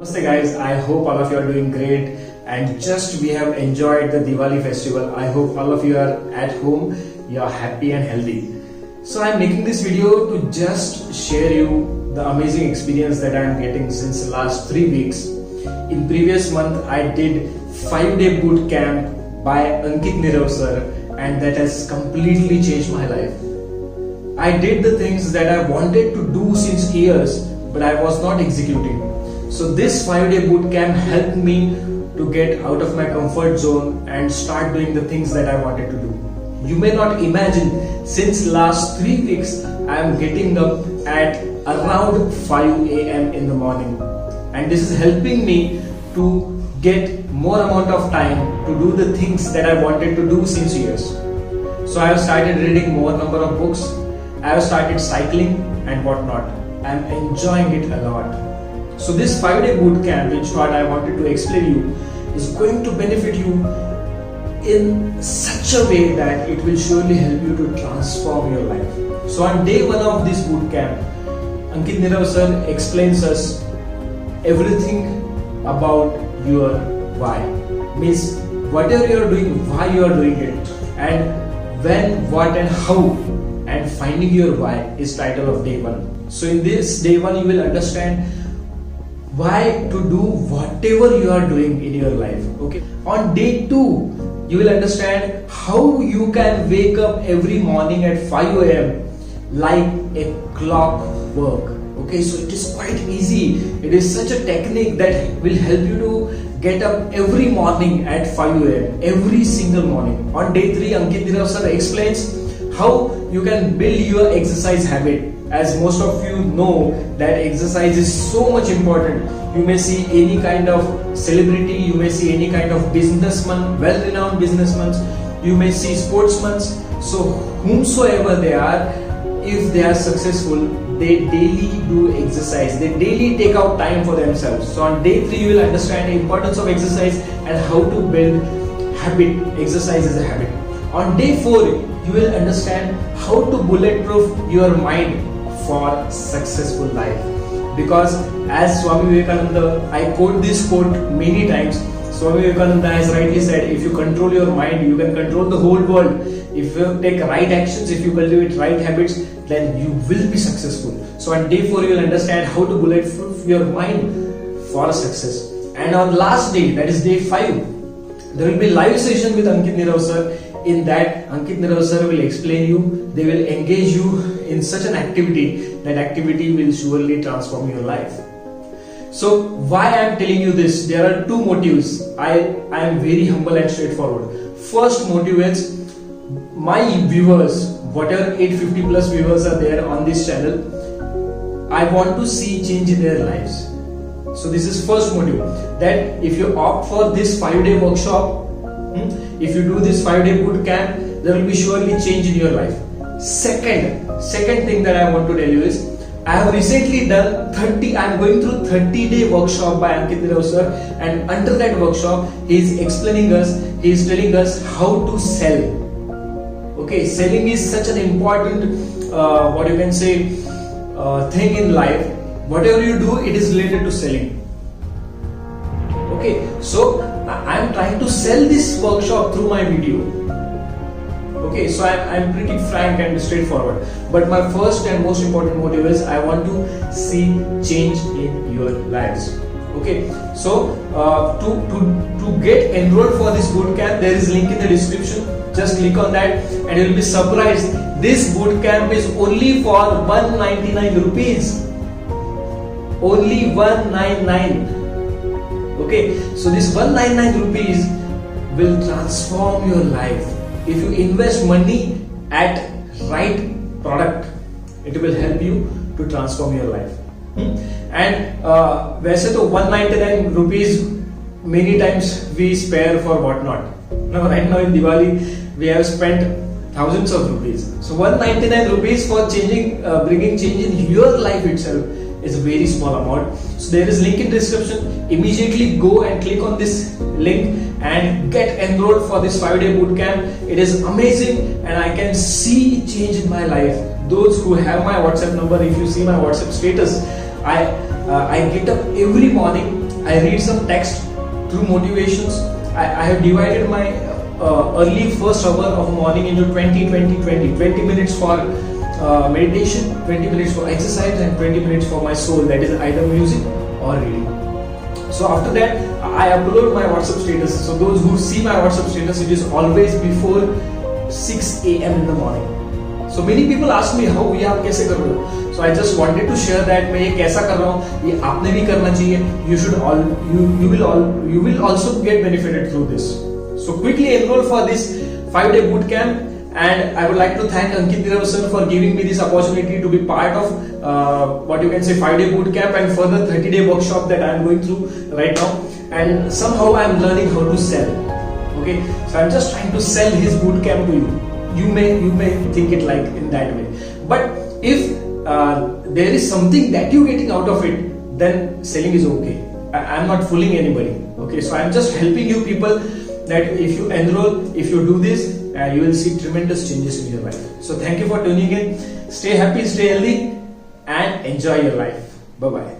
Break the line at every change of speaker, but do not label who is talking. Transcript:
Namaste guys, I hope all of you are doing great and just we have enjoyed the Diwali festival. I hope all of you are at home, you are happy and healthy. So I am making this video to just share you the amazing experience that I am getting since the last 3 weeks. In previous month I did 5-day boot camp by Ankit Nirav sir and that has completely changed my life. I did the things that I wanted to do since years but I was not executing. So this 5-day boot camp helped me to get out of my comfort zone and start doing the things that I wanted to do. You may not imagine, since last 3 weeks I am getting up at around 5 a.m. in the morning, and this is helping me to get more amount of time to do the things that I wanted to do since years. So I have started reading more number of books, I have started cycling and whatnot. I am enjoying it a lot. So this 5-day boot camp, in short, I wanted to explain you, is going to benefit you in such a way that it will surely help you to transform your life. So on day 1 of this boot camp, Ankit Nirav sir explains us everything about your why. Means whatever you are doing, why you are doing it, and when, what and how, and finding your why is title of day 1. So in this day 1 you will understand why to do whatever you are doing in your life. Okay. On day 2 you will understand how you can wake up every morning at 5 a.m. like a clockwork. Okay, so it is quite easy. It is such a technique that will help you to get up every morning at 5 a.m. every single morning. On day 3 Ankit Nirav sir explains how you can build your exercise habit. As most of you know that exercise is so much important. You may see any kind of celebrity, you may see any kind of businessman, well-renowned businessmen, you may see sportsmen. So whomsoever they are, if they are successful, they daily do exercise. They daily take out time for themselves. So on day 3 you will understand the importance of exercise and how to build habit. Exercise is a habit. On day 4 you will understand how to bulletproof your mind for successful life. Because as Swami Vivekananda, I quote this quote many times. Swami Vivekananda has rightly said, if you control your mind, you can control the whole world. If you take right actions, if you cultivate right habits, then you will be successful. So on day 4 you will understand how to bulletproof your mind for success. And on last day, that is day 5, there will be live session with Ankit Nirav sir. In that, Ankit Nirav sir will explain you, they will engage you in such an activity, that activity will surely transform your life. So why I am telling you this? There are 2 motives. I am very humble and straightforward. First motive is, my viewers, whatever 850 plus viewers are there on this channel, I want to see change in their lives. So this is first motive, that if you opt for this 5-day workshop, if you do this 5-day boot camp, there will be surely change in your life. Second thing that I want to tell you is, I have recently done I am going through 30-day workshop by Ankit Nirav sir, and under that workshop he is telling us how to sell. Okay, selling is such an important thing in life. Whatever you do, it is related to selling. Okay, so I am trying to sell this workshop through my video. Okay, so I am pretty frank and straightforward. But my first and most important motive is, I want to see change in your lives. Okay, so to get enrolled for this boot camp, there is link in the description. Just click on that and you will be surprised. This boot camp is only for 199 rupees. Only 199. Okay, so this 199 rupees will transform your life. If you invest money at right product, it will help you to transform your life. And वैसे तो 199 rupees many times we spare for whatnot. Now right now in Diwali we have spent thousands of rupees. So 199 rupees for bringing change in your life itself is a very small amount. So there is link in description. Immediately go and click on this link and get enrolled for this 5-day boot camp. It is amazing and I can see change in my life. Those who have my WhatsApp number, if you see my WhatsApp status, I get up every morning I read some text through motivations. I have divided my early first hour of morning into 20 minutes for meditation, 20 minutes for exercise, and 20 minutes for my soul, that is either music or reading. So after that, I upload my WhatsApp status. So those who see my WhatsApp status, it is always before 6 a.m. in the morning. So many people ask me, how ये आप कैसे कर रहे हो? So I just wanted to share that मैं ये कैसा कर रहा हूँ, ये आपने भी करना चाहिए. You will also get benefited through this. So quickly enroll for this 5-day boot camp. And I would like to thank Ankit Nirav sir for giving me this opportunity to be part of what you can say 5-day boot camp and further 30-day workshop that I am going through right now. And somehow I am learning how to sell. Okay, so I'm just trying to sell his boot camp to you. You may think it like in that way. But if there is something that you're getting out of it, then selling is okay. I'm not fooling anybody. Okay, so I'm just helping you people that if you enroll, if you do this, you will see tremendous changes in your life. So thank you for tuning in. Stay happy, stay healthy, and enjoy your life. Bye bye.